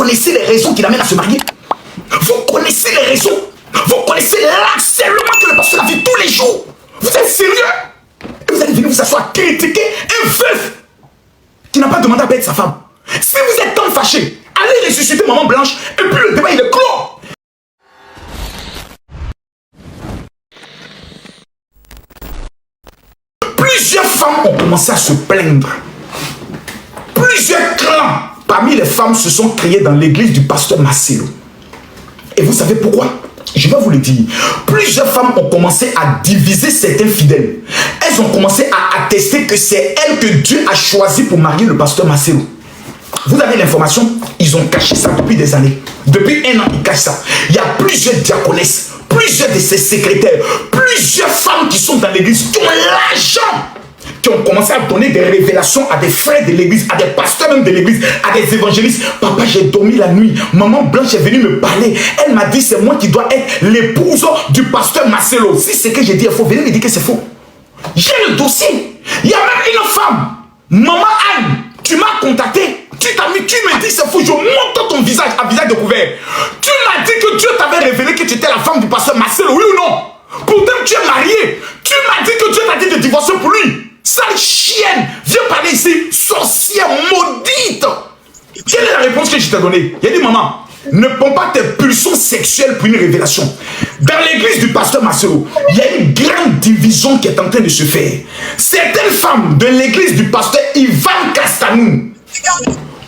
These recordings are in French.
connaissez les raisons qui l'amènent à se marier. Vous connaissez les raisons. Vous connaissez l'harcèlement que le pasteur a vu tous les jours. Vous êtes sérieux? Et vous allez venir vous asseoir critiquer un veuf qui n'a pas demandé à être sa femme. Si vous êtes tant fâché, allez ressusciter Maman Blanche et puis le débat il est clos. Plusieurs femmes ont commencé à se plaindre. Plusieurs clans parmi les femmes se sont créés dans l'église du pasteur Marcelo. Et vous savez pourquoi? Je vais vous le dire. Plusieurs femmes ont commencé à diviser certains fidèles. Elles ont commencé à attester que c'est elles que Dieu a choisi pour marier le pasteur Marcelo. Vous avez l'information? Ils ont caché ça depuis des années. Depuis un an, ils cachent ça. Il y a plusieurs diaconesses, plusieurs de ses secrétaires, plusieurs femmes qui sont dans l'église, qui ont l'argent, qui ont commencé à donner des révélations à des frères de l'église, à des pasteurs même de l'église, à des évangélistes. Papa, j'ai dormi la nuit. Maman Blanche est venue me parler. Elle m'a dit, c'est moi qui dois être l'épouse du pasteur Marcelo. Si c'est que j'ai dit est faux, venez me dire que c'est faux. J'ai le dossier. Il y a même une femme. Maman Anne, tu m'as contacté. Tu me dis c'est faux. Je montre ton visage à visage découvert. Tu m'as dit que Dieu t'avait révélé que tu étais la femme du pasteur Marcelo, oui ou non? Pourtant, tu es marié. Tu m'as dit que Dieu t'a dit de divorcer pour lui. Sale chienne, viens parler ici, sorcière maudite. Quelle est la réponse que je t'ai donnée? Il a dit, maman, ne prends pas tes pulsions sexuelles pour une révélation. Dans l'église du pasteur Marcelo, il y a une grande division qui est en train de se faire. Certaines femmes de l'église du pasteur Ivan Castanou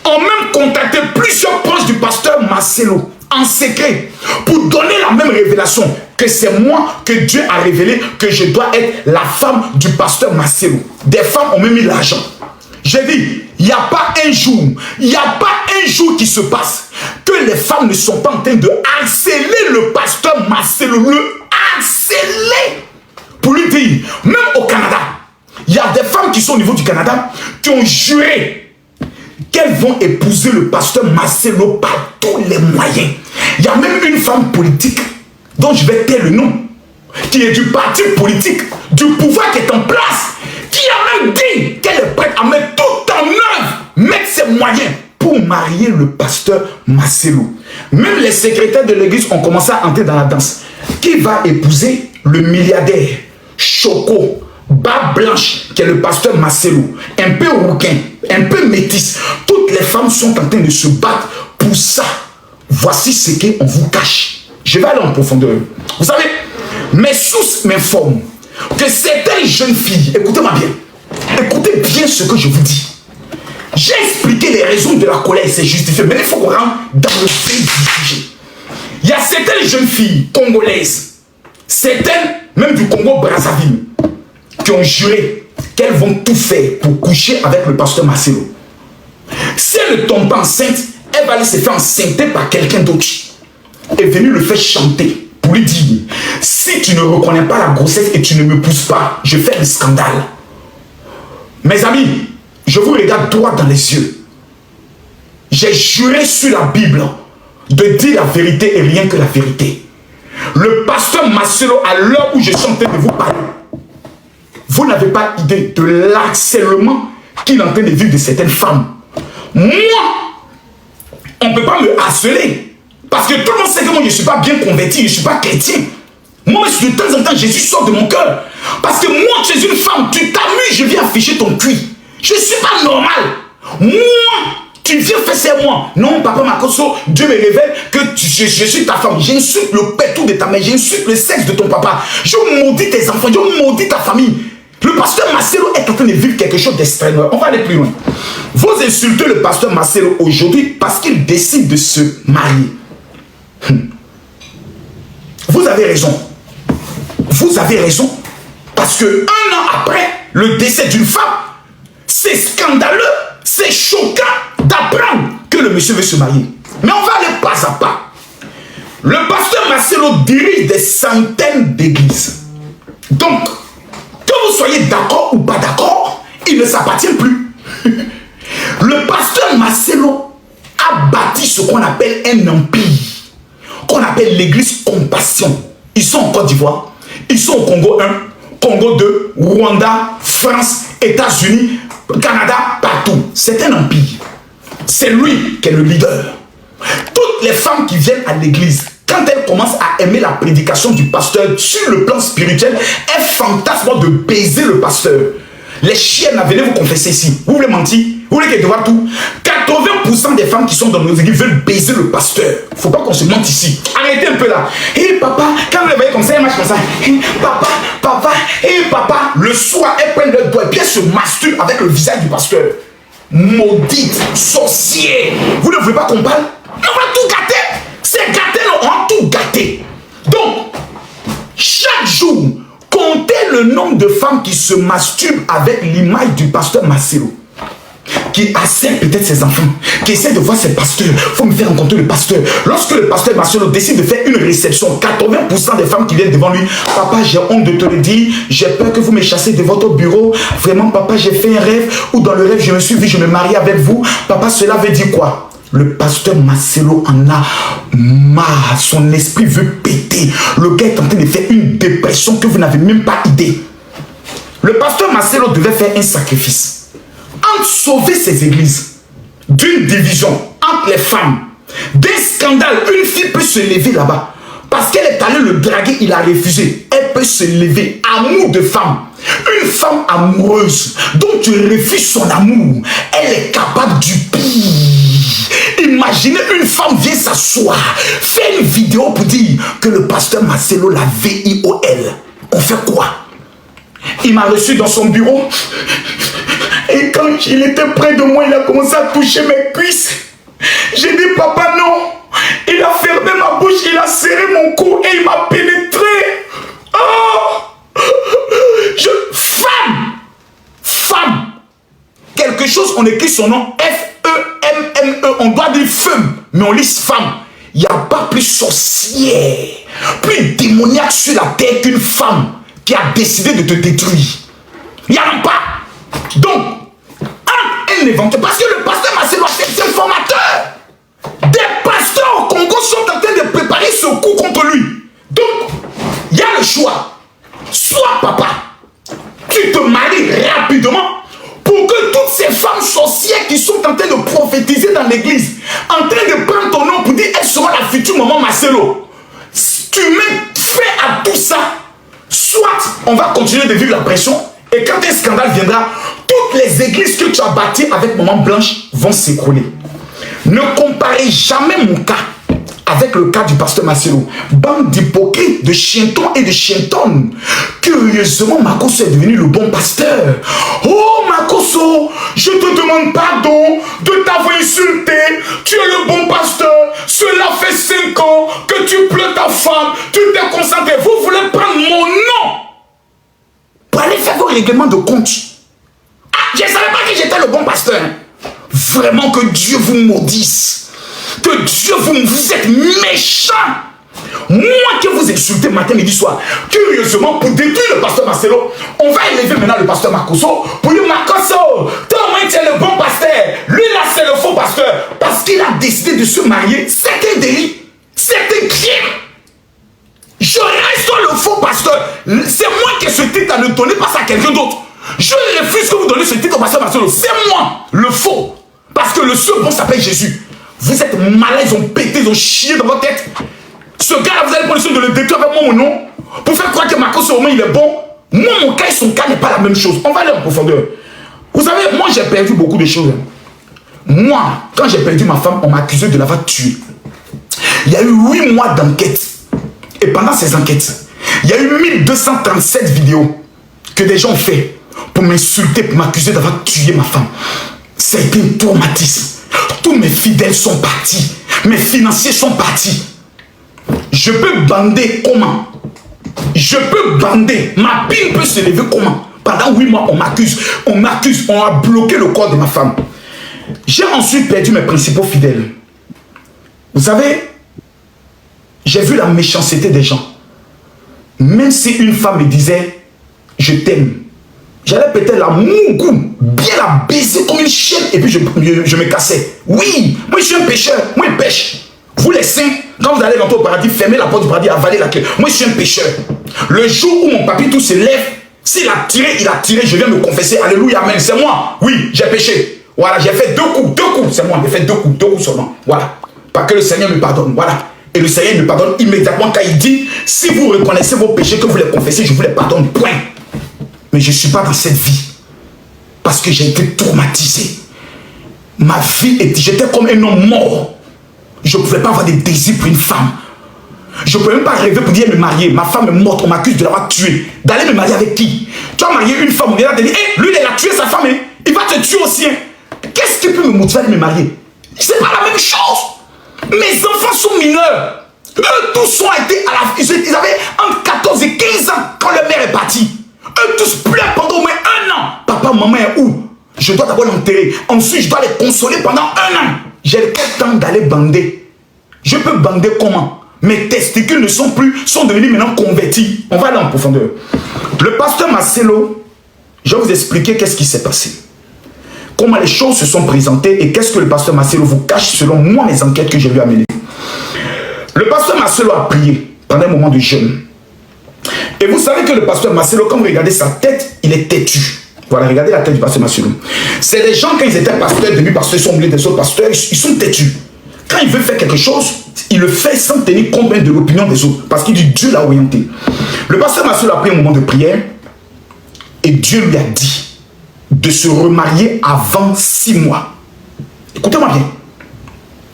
ont même contacté plusieurs proches du pasteur Marcelo en secret pour donner la même révélation que c'est moi que Dieu a révélé que je dois être la femme du pasteur Marcelo. Des femmes ont même mis l'argent. J'ai dit, il n'y a pas un jour qui se passe que les femmes ne sont pas en train de harceler le pasteur Marcelo, le harceler pour lui dire, même au Canada, il y a des femmes qui sont au niveau du Canada qui ont juré qu'elles vont épouser le pasteur Marcelo par tous les moyens. Il y a même une femme politique, dont je vais taire le nom, qui est du parti politique, du pouvoir qui est en place, qui a même dit qu'elle est prête à mettre tout en œuvre, mettre ses moyens pour marier le pasteur Marcelo. Même les secrétaires de l'église ont commencé à entrer dans la danse. Qui va épouser le milliardaire Choco Barbe Blanche, qui est le pasteur Marcelo, un peu rouquin, un peu métis. Toutes les femmes sont en train de se battre pour ça. Voici ce qu'on vous cache. Je vais aller en profondeur. Vous savez, mes sources m'informent que certaines jeunes filles, écoutez-moi bien, écoutez bien ce que je vous dis. J'ai expliqué les raisons de la colère, c'est justifié, mais il faut qu'on rentre dans le fait du sujet. Il y a certaines jeunes filles congolaises, certaines même du Congo-Brazzaville, qui ont juré qu'elles vont tout faire pour coucher avec le pasteur Marcelo. Si elle ne tombe pas enceinte, elle va aller se faire enceinter par quelqu'un d'autre. Et venir le faire chanter pour lui dire, si tu ne reconnais pas la grossesse et tu ne me pousses pas, je fais un scandale. Mes amis, je vous regarde droit dans les yeux. J'ai juré sur la Bible de dire la vérité et rien que la vérité. Le pasteur Marcelo, à l'heure où je suis en train de vous parler, vous n'avez pas idée de l'harcèlement qu'il est en train de vivre de certaines femmes. Moi, on ne peut pas me harceler. Parce que tout le monde sait que moi, je ne suis pas bien converti, je ne suis pas chrétien. Moi, de temps en temps, Jésus sort de mon cœur. Parce que moi, tu es une femme, tu t'amuses, je viens afficher ton cuir. Je ne suis pas normal. Moi, tu viens faire ça moi. Non, papa Makoso, Dieu me révèle que je suis ta femme. J'insulte le pétou de ta mère, j'insulte le sexe de ton papa. Je maudis tes enfants, je maudis ta famille. Le pasteur Marcelo est en train de vivre quelque chose d'extrême. On va aller plus loin. Vous insultez le pasteur Marcelo aujourd'hui parce qu'il décide de se marier. Vous avez raison. Vous avez raison. Parce que 1 an après le décès d'une femme, c'est scandaleux, c'est choquant d'apprendre que le monsieur veut se marier. Mais on va aller pas à pas. Le pasteur Marcelo dirige des centaines d'églises. Donc, que vous soyez d'accord ou pas d'accord, il ne s'appartient plus. Le pasteur Marcelo a bâti ce qu'on appelle un empire, qu'on appelle l'église Compassion. Ils sont en Côte d'Ivoire, ils sont au Congo 1, Congo 2, Rwanda, France, États-Unis, Canada, partout. C'est un empire. C'est lui qui est le leader. toutes les femmes qui viennent à l'église, quand elles commencent à aimer la prédication du pasteur sur le plan spirituel, elles fantasment de baiser le pasteur. Les chiennes, venez vous confesser ici. Vous voulez mentir? Vous voulez qu'elles te voient tout? 80% des femmes qui sont dans nos églises veulent baiser le pasteur. Il ne faut pas qu'on se mente ici. Arrêtez un peu là. Hé papa, quand vous les voyez comme ça, elles marchent comme ça. Hé papa, papa, hé papa. Le soir, elles prennent leurs doigts et puis elles se masturbent avec le visage du pasteur. Maudite, sorcière. Vous ne voulez pas qu'on parle? On va tout gâter. C'est gâté, on va tout gâter. Donc, chaque jour, comptez le nombre de femmes qui se masturbent avec l'image du pasteur Marcelo, qui assène peut-être ses enfants, qui essaie de voir ses pasteurs. Il faut me faire rencontrer le pasteur. Lorsque le pasteur Marcelo décide de faire une réception, 80% des femmes qui viennent devant lui, papa, j'ai honte de te le dire, j'ai peur que vous me chassiez de votre bureau. Vraiment, papa, j'ai fait un rêve, ou dans le rêve, je me suis vu, je me marie avec vous. Papa, cela veut dire quoi? Le pasteur Marcelo en a marre. Son esprit veut péter. Le gars est en train de faire une dépression que vous n'avez même pas idée. Le pasteur Marcelo devait faire un sacrifice entre sauver ses églises d'une division entre les femmes, d'un scandale. Une fille peut se lever là-bas parce qu'elle est allée le draguer, il a refusé. Elle peut se lever. Amour de femme. Une femme amoureuse dont tu refuses son amour, elle est capable du pire. Imaginez une femme vient s'asseoir, fait une vidéo pour dire que le pasteur Marcelo la VIOL. On fait quoi? Il m'a reçu dans son bureau et quand il était près de moi, il a commencé à toucher mes cuisses. J'ai dit papa non. Il a fermé ma bouche, il a serré mon cou et il m'a pénétré. Oh! Femme. Quelque chose, on écrit son nom F-E-M-M-E. On doit dire femme, mais on lit femme. Il n'y a pas plus sorcière, plus démoniaque sur la terre qu'une femme qui a décidé de te détruire. Il n'y en a pas. Donc, elle n'évente parce que le pasteur Marcelo, c'est un formateur. Des pasteurs au Congo sont en train de préparer ce coup contre lui. Donc, il y a le choix. Soit papa, tu te maries rapidement pour que toutes ces femmes sorcières qui sont en train de prophétiser dans l'église, en train de prendre ton nom pour dire elle sera la future maman Marcelo, tu mets fin à tout ça. Soit on va continuer de vivre la pression et quand un scandale viendra, toutes les églises que tu as bâties avec maman Blanche vont s'écrouler. Ne comparez jamais mon cas avec le cas du pasteur Marcelo. Bande d'hypocrites, de chientons et de chientonnes. Curieusement, Makoso est devenu le bon pasteur. Oh Makoso, je te demande pardon de t'avoir insulté. Tu es le bon pasteur. Cela fait 5 ans que tu pleures ta femme. Tu t'es concentré. Vous voulez prendre mon nom pour aller faire vos règlements de compte. Ah, je ne savais pas que j'étais le bon pasteur. Vraiment que Dieu vous maudisse. Que Dieu vous êtes méchant. Moi que vous insultez matin, midi, soir. Curieusement, pour détruire le pasteur Marcelo, on va élever maintenant le pasteur Makoso. Pour lui, Makoso, toi au moins tu es le bon pasteur. Lui là, c'est le faux pasteur. Parce qu'il a décidé de se marier. C'est un délit. C'est un crime. Je reste le faux pasteur. C'est moi qui ai ce titre à ne donner pas ça à quelqu'un d'autre. Je refuse que vous donnez ce titre au pasteur Marcelo. C'est moi, le faux. Parce que le seul bon s'appelle Jésus. Vous êtes malades, ils ont pété, ils ont chié dans votre tête. Ce gars-là, vous avez pour le de le détruire avec moi, mon nom, pour faire croire que Marcos, au moins, il est bon. Moi, mon cas et son cas n'est pas la même chose. On va aller en profondeur. Vous savez, moi, j'ai perdu beaucoup de choses. Moi, quand j'ai perdu ma femme, on m'a accusé de l'avoir tuée. Il y a eu 8 mois d'enquête. Et pendant ces enquêtes, il y a eu 1237 vidéos que des gens ont fait pour m'insulter, pour m'accuser d'avoir tué ma femme. Ça a été un traumatisme. Tous mes fidèles sont partis. Mes financiers sont partis. Je peux bander comment? Je peux bander. Ma pine peut se lever comment? Pendant 8 mois, on m'accuse. On m'accuse. On a bloqué le corps de ma femme. J'ai ensuite perdu mes principaux fidèles. Vous savez, j'ai vu la méchanceté des gens. Même si une femme me disait « Je t'aime », j'allais peut-être la mougou, bien la baiser comme une chienne et puis je me cassais. Oui, moi je suis un pécheur, moi je pêche. Vous les saints, quand vous allez rentrer au paradis, fermez la porte du paradis, avalez la clé. Moi je suis un pécheur. Le jour où mon papy tout se lève, s'il a tiré, je viens me confesser. Alléluia, amen, c'est moi. Oui, j'ai péché. Voilà, j'ai fait 2 coups, c'est moi, j'ai fait 2 coups seulement. Voilà. Parce que le Seigneur me pardonne. Voilà. Et le Seigneur me pardonne immédiatement quand il dit, si vous reconnaissez vos péchés, que vous les confessez, je vous les pardonne. Point. Mais je ne suis pas dans cette vie. Parce que j'ai été traumatisé. Ma vie était, j'étais comme un homme mort. Je ne pouvais pas avoir des désirs pour une femme. Je ne pouvais même pas rêver pour dire me marier. Ma femme est morte, on m'accuse de l'avoir tuée. D'aller me marier avec qui? Tu as marié une femme, on vient de dire, hey, lui il a tué sa femme, hein. Il va te tuer aussi. Hein. Qu'est-ce qui peut me motiver à aller me marier? C'est pas la même chose. Mes enfants sont mineurs. Eux tous ont été à la... Ils avaient entre 14 et 15 ans quand leur mère est partie. Eux tous pleurent pendant au moins 1 an. Papa, maman est où? Je dois d'abord l'enterrer. Ensuite, je dois les consoler pendant 1 an. J'ai le temps d'aller bander. Je peux bander comment? Mes testicules ne sont plus, sont devenus maintenant convertis. On va aller en profondeur. Le pasteur Marcelo, je vais vous expliquer qu'est-ce qui s'est passé. Comment les choses se sont présentées et qu'est-ce que le pasteur Marcelo vous cache selon moi, mes enquêtes que j'ai lui amener. Le pasteur Marcelo a prié pendant un moment de jeûne. Et vous savez que le pasteur Marcelo, quand vous regardez sa tête, il est têtu. Voilà, regardez la tête du pasteur Marcelo. C'est des gens, quand ils étaient pasteurs, début pasteurs, ils sont oubliés des autres pasteurs, ils sont têtus. Quand il veut faire quelque chose, il le fait sans tenir compte de l'opinion des autres. Parce qu'il dit Dieu l'a orienté. Le pasteur Marcelo a pris un moment de prière et Dieu lui a dit de se remarier avant 6 mois. Écoutez-moi bien.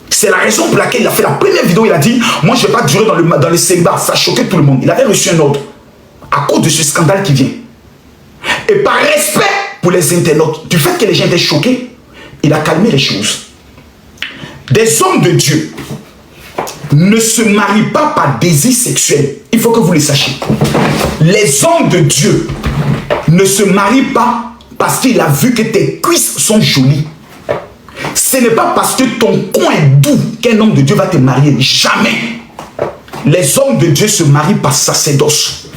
C'est la raison pour laquelle il a fait la première vidéo. Il a dit, moi je ne vais pas durer dans le célibat. Ça a choqué tout le monde. Il avait reçu un ordre à cause de ce scandale qui vient. Et par respect pour les internautes, du fait que les gens étaient choqués, il a calmé les choses. Des hommes de Dieu ne se marient pas par désir sexuel. Il faut que vous le sachiez. Les hommes de Dieu ne se marient pas parce qu'il a vu que tes cuisses sont jolies. Ce n'est pas parce que ton coin est doux qu'un homme de Dieu va te marier. Jamais. Les hommes de Dieu se marient par sacerdoce.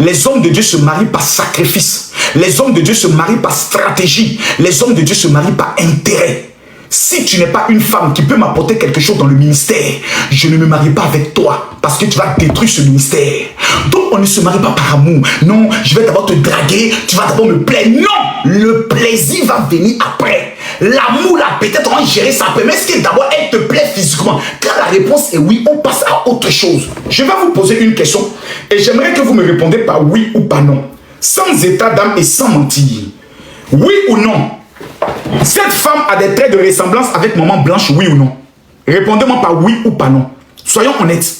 Les hommes de Dieu se marient par sacrifice. Les hommes de Dieu se marient par stratégie. Les hommes de Dieu se marient par intérêt. Si tu n'es pas une femme qui peut m'apporter quelque chose dans le ministère, je ne me marie pas avec toi parce que tu vas détruire ce ministère. Donc on ne se marie pas par amour. Non, je vais d'abord te draguer, tu vas d'abord me plaire. Non, le plaisir va venir après. L'amour là, peut-être on va gérer ça après. Mais est-ce que d'abord elle te plaît physiquement? Quand la réponse est oui, on passe à autre chose. Je vais vous poser une question et j'aimerais que vous me répondez par oui ou par non. Sans état d'âme et sans mentir. Oui ou non? Cette femme a des traits de ressemblance avec Maman Blanche, oui ou non? Répondez-moi par oui ou par non. Soyons honnêtes.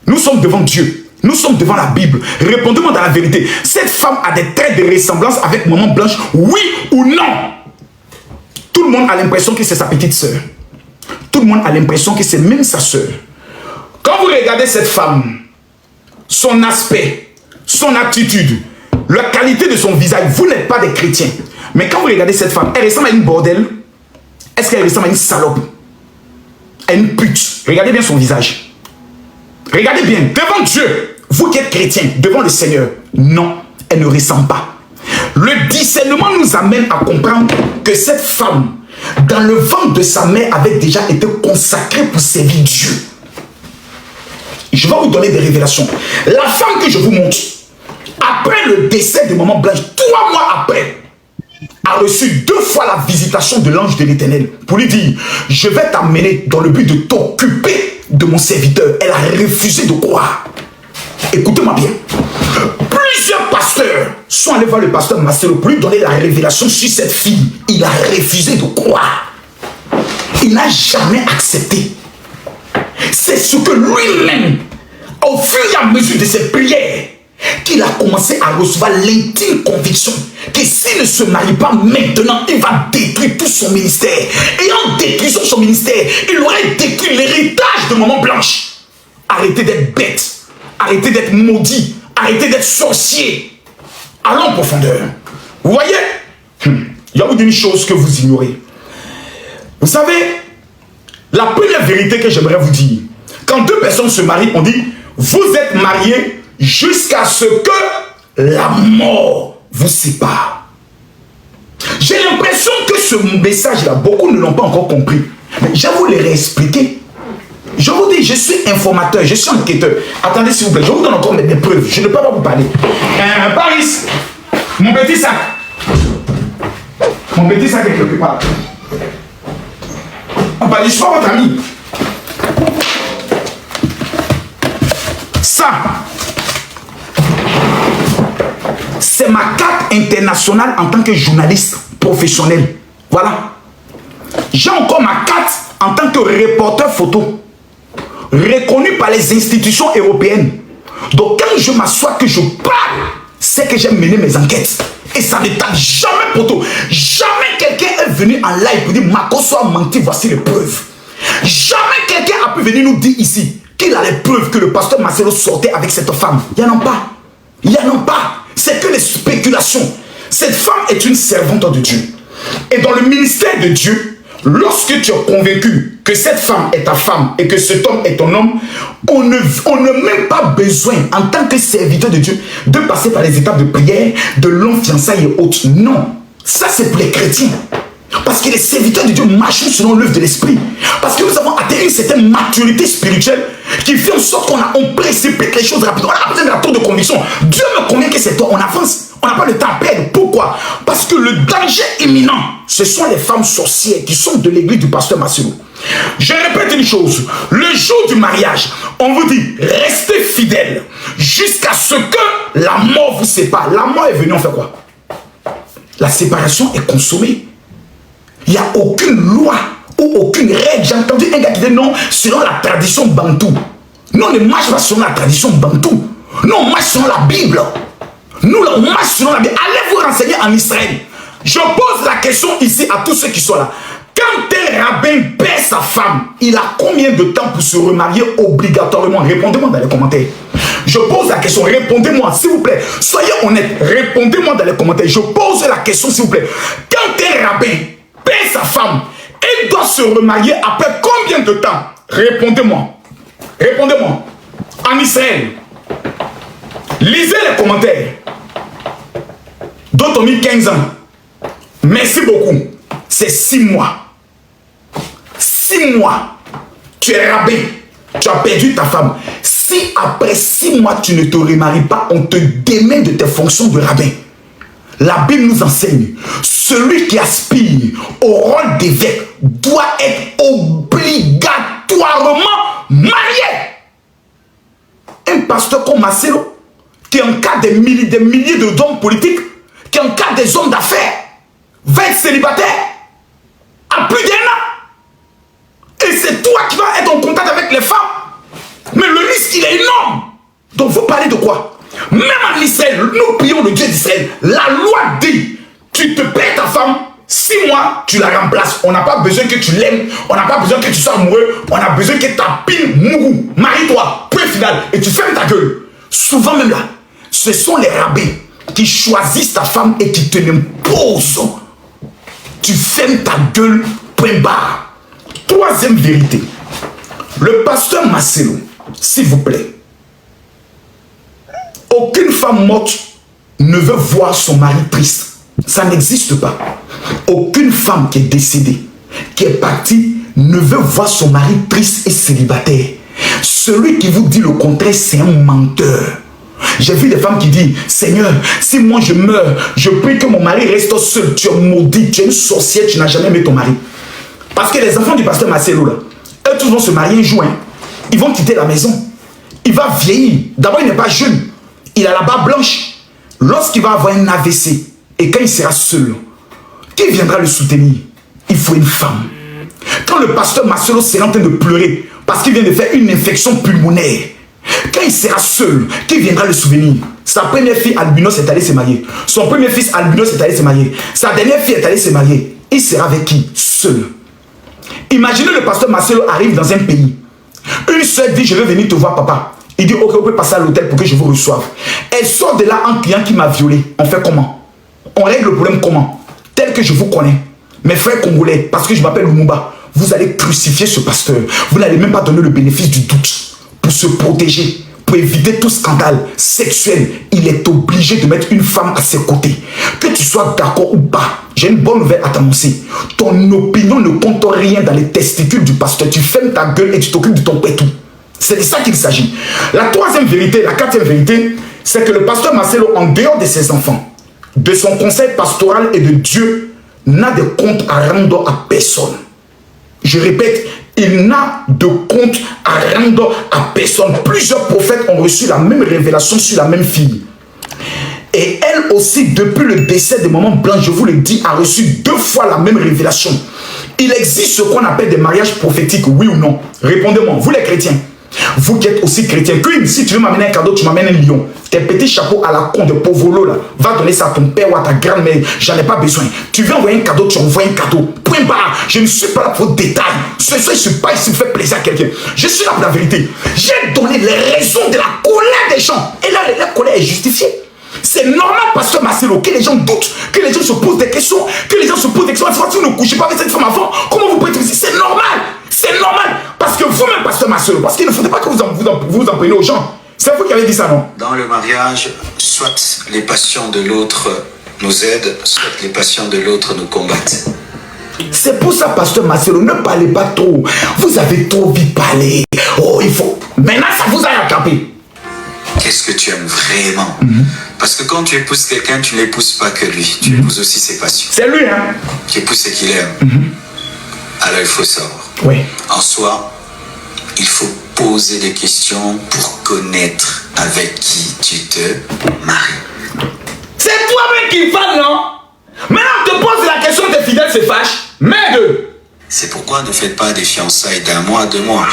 Nous sommes devant Dieu. Nous sommes devant la Bible. Répondez-moi dans la vérité. Cette femme a des traits de ressemblance avec Maman Blanche, oui ou non? Tout le monde a l'impression que c'est sa petite sœur. Tout le monde a l'impression que c'est même sa sœur. Quand vous regardez cette femme, son aspect, son attitude, la qualité de son visage, vous n'êtes pas des chrétiens. Mais quand vous regardez cette femme, elle ressemble à une bordelle. Est-ce qu'elle ressemble à une salope? À une pute? Regardez bien son visage. Regardez bien, devant Dieu, vous qui êtes chrétien, devant le Seigneur, non, elle ne ressemble pas. Le discernement nous amène à comprendre que cette femme, dans le ventre de sa mère, avait déjà été consacrée pour servir Dieu. Je vais vous donner des révélations. La femme que je vous montre, après le décès de Maman Blanche, 3 mois après, a reçu 2 fois la visitation de l'ange de l'Éternel pour lui dire, je vais t'amener dans le but de t'occuper de mon serviteur. Elle a refusé de croire. Écoutez-moi bien. Plusieurs pasteurs sont allés voir le pasteur Marcelo pour lui donner la révélation sur cette fille. Il a refusé de croire. Il n'a jamais accepté. C'est ce que lui-même, au fur et à mesure de ses prières, qu'il a commencé à recevoir l'intime conviction que s'il ne se marie pas maintenant, il va détruire tout son ministère. Et en détruisant son ministère, il aurait détruit l'héritage de Maman Blanche. Arrêtez d'être bête. Arrêtez d'être maudit. Arrêtez d'être sorcier. Allons en profondeur. Vous voyez, il y a une chose que vous ignorez. Vous savez, la première vérité que j'aimerais vous dire, quand 2 personnes se marient, on dit, vous êtes mariés jusqu'à ce que la mort vous sépare. J'ai l'impression que ce message-là, beaucoup ne l'ont pas encore compris. Mais je vais vous le réexpliquer. Je vous dis, je suis informateur, je suis enquêteur. Attendez s'il vous plaît, je vous donne encore des preuves. Je ne peux pas vous parler. Paris, mon petit sac. Mon petit sac est quelque part. Je ne suis pas votre ami. ça. C'est ma carte internationale en tant que journaliste professionnel. Voilà. J'ai encore ma carte en tant que reporter photo, reconnu par les institutions européennes. Donc quand je m'assois, que je parle, c'est que j'ai mené mes enquêtes. Et ça ne tape jamais, poteau. Jamais quelqu'un est venu en live pour dire Makosso a menti, voici les preuves. Jamais quelqu'un a pu venir nous dire ici qu'il a les preuves que le pasteur Marcelo sortait avec cette femme. Il n'y en a pas. Il n'y en a pas. C'est que les spéculations. Cette femme est une servante de Dieu. Et dans le ministère de Dieu, lorsque tu es convaincu que cette femme est ta femme et que cet homme est ton homme, on n'a même pas besoin, en tant que serviteur de Dieu, de passer par les étapes de prière, de longues fiançailles et autres. Non. Ça, c'est pour les chrétiens. Parce que les serviteurs de Dieu marchent selon l'œuvre de l'esprit. Parce que nous avons atteint une certaine maturité spirituelle qui fait en sorte qu'on précipite les choses rapidement. On a besoin d'un tour de conviction. Dieu me convient que c'est toi, on avance. On n'a pas le temps à perdre. Pourquoi? Parce que le danger imminent, ce sont les femmes sorcières qui sont de l'église du pasteur Marcelo. Je répète une chose. Le jour du mariage, on vous dit, restez fidèles jusqu'à ce que la mort vous sépare. La mort est venue, on fait quoi? La séparation est consommée. Il n'y a aucune loi ou aucune règle. J'ai entendu un gars qui dit non, selon la tradition bantou. Non, on ne marche pas selon la tradition bantou. Non, on marche selon la Bible. Nous, on marche selon la Bible. Allez vous renseigner en Israël. Je pose la question ici à tous ceux qui sont là. Quand un rabbin perd sa femme, il a combien de temps pour se remarier obligatoirement? Répondez-moi dans les commentaires. Je pose la question, répondez-moi s'il vous plaît. Soyez honnête, répondez-moi dans les commentaires. Je pose la question s'il vous plaît. Quand un rabbin perd sa femme, il doit se remarier après combien de temps? Répondez-moi. Répondez-moi. En Israël. Lisez les commentaires. D'autres ont mis 15 ans. Merci beaucoup. C'est 6 mois. 6 mois. Tu es rabbin. Tu as perdu ta femme. Si après 6 mois tu ne te remaries pas, on te démet de tes fonctions de rabbin. La Bible nous enseigne, celui qui aspire au rôle d'évêque doit être obligatoirement marié. Un pasteur comme Marcelo, qui encadre des milliers d'hommes politiques, qui encadre des hommes d'affaires, va être célibataire à plus d'1 an. Et c'est toi qui vas être en contact avec les femmes. Mais le risque, il est énorme. Donc vous parlez de quoi? Même en Israël, nous prions le Dieu d'Israël. La loi dit, tu te perds ta femme, 6 mois, tu la remplaces. On n'a pas besoin que tu l'aimes, on n'a pas besoin que tu sois amoureux, on a besoin que ta pile mourou. Marie-toi, point final, et tu fermes ta gueule. Souvent même là, ce sont les rabbins qui choisissent ta femme et qui te l'imposent. Tu fermes ta gueule, point barre. Troisième vérité, le pasteur Marcelo, s'il vous plaît, aucune femme morte ne veut voir son mari triste. Ça n'existe pas. Aucune femme qui est décédée, qui est partie, ne veut voir son mari triste et célibataire. Celui qui vous dit le contraire, c'est un menteur. J'ai vu des femmes qui disent, Seigneur, si moi je meurs, je prie que mon mari reste seul. Tu es maudit, tu es une sorcière, tu n'as jamais aimé ton mari. Parce que les enfants du pasteur Marcelo, là, eux tous vont se marier un jour. Hein. Ils vont quitter la maison. Il va vieillir. D'abord, il n'est pas jeune. Il a la barbe blanche. Lorsqu'il va avoir un AVC et quand il sera seul, qui viendra le soutenir? Il faut une femme. Quand le pasteur Marcelo sera en train de pleurer parce qu'il vient de faire une infection pulmonaire, quand il sera seul, qui viendra le souvenir? Sa première fille albinos est allée se marier. Son premier fils albinos est allé se marier. Sa dernière fille est allée se marier. Il sera avec qui? Seul. Imaginez le pasteur Marcelo arrive dans un pays. Une soeur dit, je vais venir te voir papa. Il dit, ok, vous pouvez passer à l'hôtel pour que je vous reçoive. Elle sort de là en client qui m'a violé. On fait comment? On règle le problème comment? Tel que je vous connais. Mes frères congolais, parce que je m'appelle Lumumba, vous allez crucifier ce pasteur. Vous n'allez même pas donner le bénéfice du doute pour se protéger, pour éviter tout scandale sexuel. Il est obligé de mettre une femme à ses côtés. Que tu sois d'accord ou pas, j'ai une bonne nouvelle à t'annoncer. Ton opinion ne compte rien dans les testicules du pasteur. Tu fermes ta gueule et tu t'occupes de ton pétou. C'est de ça qu'il s'agit. La troisième vérité, la quatrième vérité, c'est que le pasteur Marcelo, en dehors de ses enfants, de son conseil pastoral et de Dieu, n'a de compte à rendre à personne. Je répète, il n'a de compte à rendre à personne. Plusieurs prophètes ont reçu la même révélation sur la même fille. Et elle aussi, depuis le décès de Maman Blanche, je vous le dis, a reçu 2 fois la même révélation. Il existe ce qu'on appelle des mariages prophétiques, oui ou non? Répondez-moi, vous les chrétiens. Vous qui êtes aussi chrétiens, Queen, si tu veux m'amener un cadeau, tu m'amènes un lion. Tes petits chapeaux à la con de Povolo, là, va donner ça à ton père ou à ta grand-mère. J'en ai pas besoin. Tu veux envoyer un cadeau, tu envoies un cadeau. Point barre. Je ne suis pas là pour vos détails. Ce soir, je ne suis pas ici pour faire plaisir à quelqu'un. Je suis là pour la vérité. J'ai donné les raisons de la colère des gens. Et là, la colère est justifiée. C'est normal, pasteur Marcelo, que les gens doutent, que les gens se posent des questions, que les gens se posent des questions. Si vous ne couchez pas avec cette femme avant, comment vous pouvez être ici? C'est normal. C'est normal. Parce que vous-même, pasteur Marcelo, parce qu'il ne faudrait pas que vous en preniez aux gens. C'est vous qui avez dit ça, non? Dans le mariage, soit les passions de l'autre nous aident, soit les passions de l'autre nous combattent. C'est pour ça, pasteur Marcelo, ne parlez pas trop. Vous avez trop vite parlé. Oh, il faut... Maintenant, ça vous a attrapé. Qu'est-ce que tu aimes vraiment? Parce que quand tu épouses quelqu'un, tu n'épouses pas que lui. Tu épouses aussi ses passions. C'est lui, hein? Tu épouses ce qu'il aime. Alors il faut savoir. Oui. En soi, il faut poser des questions pour connaître avec qui tu te maries. C'est toi-même qui parles, non? Maintenant, on te pose la question, tes fidèles se fâchent. Merde! C'est pourquoi ne faites pas des fiançailles d'1 mois, 2 mois,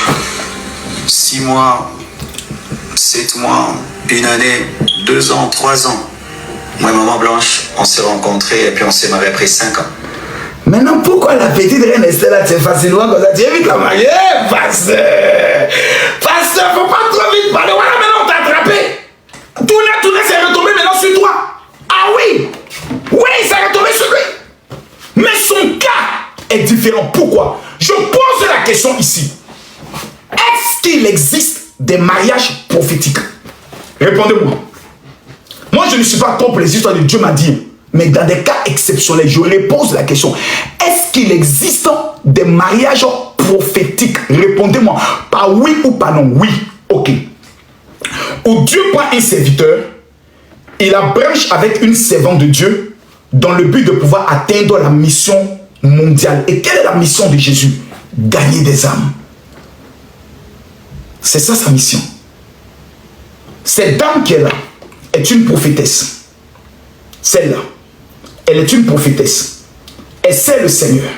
6 mois, 7 mois, 1 année, 2 ans, 3 ans. Moi et Maman Blanche, on s'est rencontrés et puis on s'est mariés après 5 ans. Maintenant, pourquoi la petite reine Estelle là, tu es facilement comme ça? Tu es vite la mariée, pasteur! Pasteur, faut pas trop vite parler. Voilà, maintenant on t'a attrapé. Tourner, c'est retombé maintenant sur toi. Ah oui! Oui, c'est retombé sur lui. Mais son cas est différent. Pourquoi? Je pose la question ici. Est-ce qu'il existe des mariages prophétiques? Répondez-moi. Moi, je ne suis pas contre les histoires de Dieu m'a dit. Mais dans des cas exceptionnels, je repose la question. Est-ce qu'il existe des mariages prophétiques? Répondez-moi. Pas oui ou pas non. Oui. Ok. Où Dieu prend un serviteur, il la branche avec une servante de Dieu dans le but de pouvoir atteindre la mission mondiale. Et quelle est la mission de Jésus? Gagner des âmes. C'est ça sa mission. Cette dame qui est là est une prophétesse. Celle-là, elle est une prophétesse. Elle sait le Seigneur.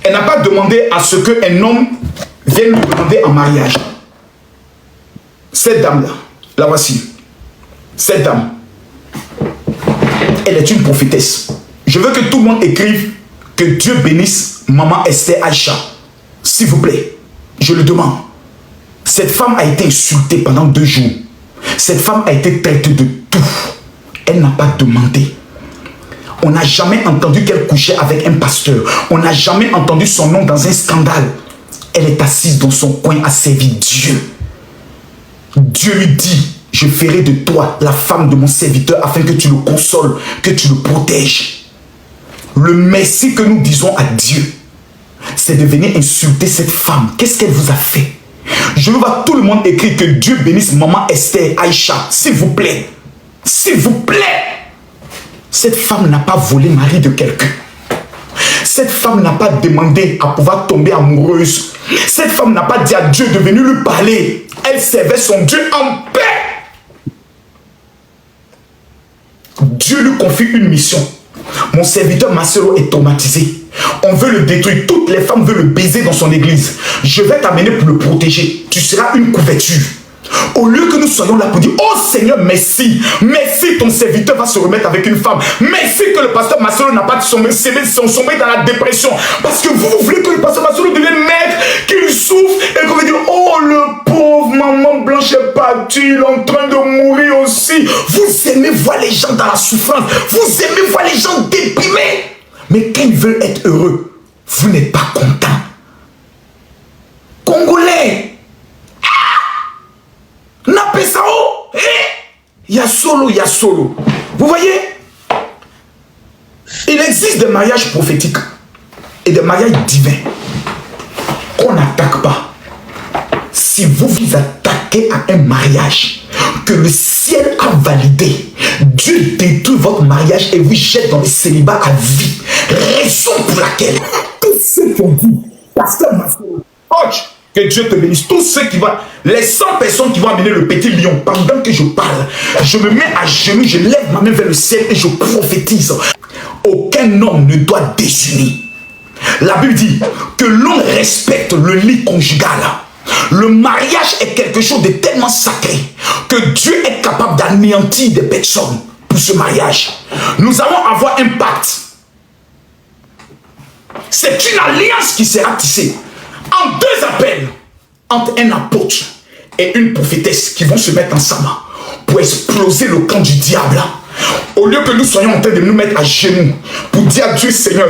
Elle n'a pas demandé à ce qu'un homme vienne lui demander en mariage. Cette dame-là, la voici. Cette dame, elle est une prophétesse. Je veux que tout le monde écrive que Dieu bénisse Maman Esther Aïcha. S'il vous plaît, je le demande. Cette femme a été insultée pendant 2 jours. Cette femme a été traitée de tout. Elle n'a pas demandé. On n'a jamais entendu qu'elle couchait avec un pasteur. On n'a jamais entendu son nom dans un scandale. Elle est assise dans son coin à servir Dieu. Dieu lui dit, je ferai de toi la femme de mon serviteur afin que tu le consoles, que tu le protèges. Le merci que nous disons à Dieu, c'est de venir insulter cette femme. Qu'est-ce qu'elle vous a fait? Je veux voir tout le monde écrire que Dieu bénisse Maman Esther Aïcha. S'il vous plaît. S'il vous plaît. Cette femme n'a pas volé mari de quelqu'un. Cette femme n'a pas demandé à pouvoir tomber amoureuse. Cette femme n'a pas dit à Dieu de venir lui parler. Elle servait son Dieu en paix. Dieu lui confie une mission. Mon serviteur Marcelo est traumatisé. On veut le détruire. Toutes les femmes veulent le baiser dans son église. Je vais t'amener pour le protéger. Tu seras une couverture. Au lieu que nous soyons là pour dire, oh Seigneur, merci. Merci, ton serviteur va se remettre avec une femme. Merci que le pasteur Marcelo n'a pas sombré dans la dépression. Parce que vous voulez que le pasteur Marcelo devienne maître, qu'il souffre et qu'on va dire, oh le pauvre Maman Blanche est partie, il est en train de mourir aussi. Vous aimez voir les gens dans la souffrance. Vous aimez voir les gens déprimés. Mais quand ils veulent être heureux, vous n'êtes pas content. Congolais. Napesao, il y a solo. Vous voyez? Il existe des mariages prophétiques et des mariages divins qu'on n'attaque pas. Si vous vous attaquez à un mariage que le ciel a validé, Dieu détruit votre mariage et vous jette dans le célibat à vie. Raison pour laquelle tous ceux qui ont dit, pasteur Marcelo, Coach, que Dieu te bénisse. Tous ceux qui vont, les 100 personnes qui vont amener le petit lion, pendant que je parle, je me mets à genoux, je lève ma main vers le ciel et je prophétise. Aucun homme ne doit désunir. La Bible dit que l'on respecte le lit conjugal. Le mariage est quelque chose de tellement sacré que Dieu est capable d'anéantir des personnes pour ce mariage. Nous allons avoir un pacte. C'est une alliance qui sera tissée en 2 appels entre un apôtre et une prophétesse qui vont se mettre ensemble pour exploser le camp du diable. Au lieu que nous soyons en train de nous mettre à genoux pour dire à Dieu, Seigneur,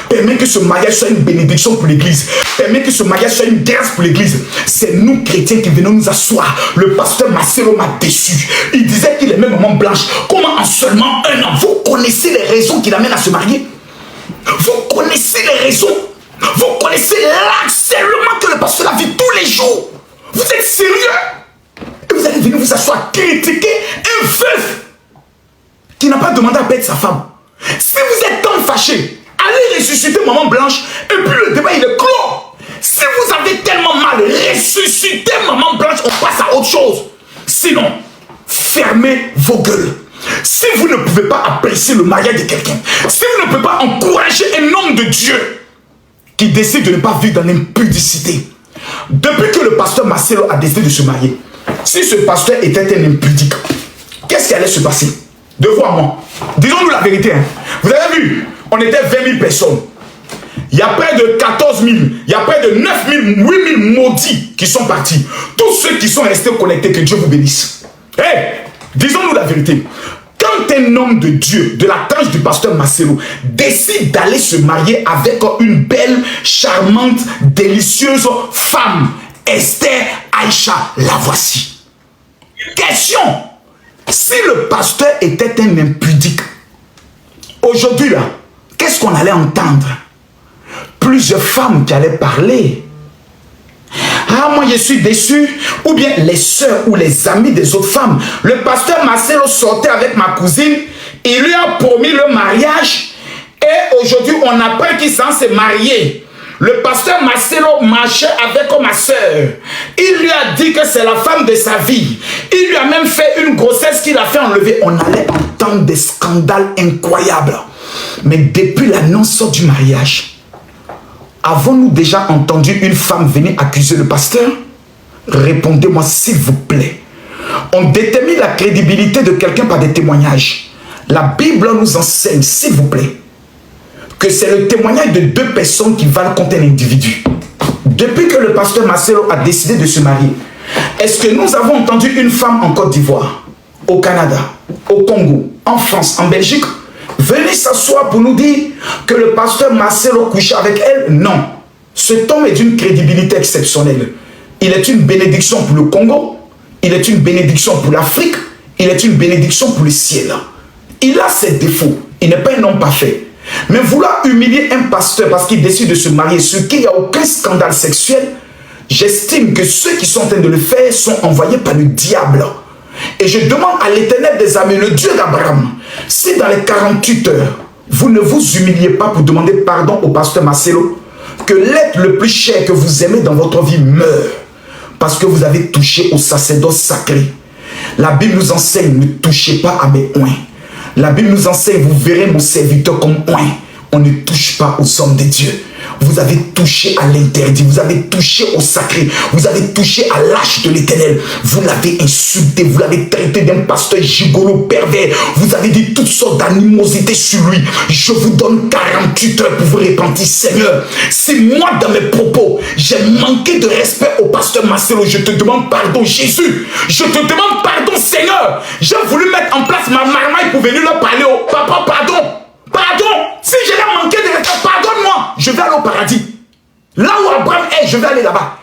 permets que ce mariage soit une bénédiction pour l'église, permets que ce mariage soit une grâce pour l'église. C'est nous chrétiens qui venons nous asseoir. Le pasteur Marcelo m'a déçu. Il disait qu'il aimait Maman Blanche. Comment en seulement 1 an? Vous connaissez les raisons qui l'amènent à se marier? Vous connaissez les raisons? Vous connaissez l'harcèlement que le pasteur a vu tous les jours? Vous êtes sérieux? Et vous allez venir vous asseoir, critiquer un veuf qui n'a pas demandé à perdre sa femme. Si vous êtes tant fâché, allez ressusciter Maman Blanche et puis le débat il est clos. Si vous avez tellement mal, ressuscitez Maman Blanche, on passe à autre chose. Sinon, fermez vos gueules. Si vous ne pouvez pas apprécier le mariage de quelqu'un, si vous ne pouvez pas encourager un homme de Dieu qui décide de ne pas vivre dans l'impudicité, depuis que le pasteur Marcelo a décidé de se marier, si ce pasteur était un impudique, qu'est-ce qui allait se passer? De vous à moi. Disons-nous la vérité. Hein. Vous avez vu, on était 20 000 personnes. Il y a près de 14 000, il y a près de 9 000, 8 000 maudits qui sont partis. Tous ceux qui sont restés connectés, que Dieu vous bénisse. Disons-nous la vérité. Quand un homme de Dieu, de la tranche du pasteur Marcelo, décide d'aller se marier avec une belle, charmante, délicieuse femme, Esther Aïcha, la voici. Question. Si le pasteur était un impudique, aujourd'hui là, qu'est-ce qu'on allait entendre? Plusieurs femmes qui allaient parler. Ah, moi je suis déçu. Ou bien les sœurs ou les amis des autres femmes. Le pasteur Marcelo sortait avec ma cousine. Il lui a promis le mariage. Et aujourd'hui, on apprend qu'il s'est marié. Le pasteur Marcelo marchait avec ma soeur. Il lui a dit que c'est la femme de sa vie. Il lui a même fait une grossesse qu'il a fait enlever. On allait entendre des scandales incroyables. Mais depuis l'annonce du mariage, avons-nous déjà entendu une femme venir accuser le pasteur? Répondez-moi s'il vous plaît. On détermine la crédibilité de quelqu'un par des témoignages. La Bible nous enseigne, s'il vous plaît, que c'est le témoignage de 2 personnes qui valent contre un individu. Depuis que le pasteur Marcelo a décidé de se marier, est-ce que nous avons entendu une femme en Côte d'Ivoire, au Canada, au Congo, en France, en Belgique, venir s'asseoir pour nous dire que le pasteur Marcelo couchait avec elle? Non. Cet homme est d'une crédibilité exceptionnelle. Il est une bénédiction pour le Congo, il est une bénédiction pour l'Afrique, il est une bénédiction pour le ciel. Il a ses défauts, il n'est pas un homme parfait. Mais vouloir humilier un pasteur parce qu'il décide de se marier, ce qu'il n'y a aucun scandale sexuel, j'estime que ceux qui sont en train de le faire sont envoyés par le diable. Et je demande à l'Éternel des armées, le Dieu d'Abraham, si dans les 48 heures, vous ne vous humiliez pas pour demander pardon au pasteur Marcelo, que l'être le plus cher que vous aimez dans votre vie meure, parce que vous avez touché au sacerdoce sacré. La Bible nous enseigne, ne touchez pas à mes oins. La Bible nous enseigne, vous verrez mon serviteur comme oint. On ne touche pas aux hommes de Dieu. Vous avez touché à l'interdit, vous avez touché au sacré, vous avez touché à l'âge de l'Éternel. Vous l'avez insulté, vous l'avez traité d'un pasteur gigolo pervers. Vous avez dit toutes sortes d'animosités sur lui. Je vous donne 48 heures pour vous repentir, Seigneur. Si moi, dans mes propos, j'ai manqué de respect au pasteur Marcelo, je te demande pardon, Jésus. Je te demande pardon, Seigneur. J'ai voulu mettre en place ma marmaille pour venir leur parler au papa, pardon. Pardon, si je l'ai manqué de respect, pardonne-moi. Je vais aller au paradis. Là où Abraham est, je vais aller là-bas.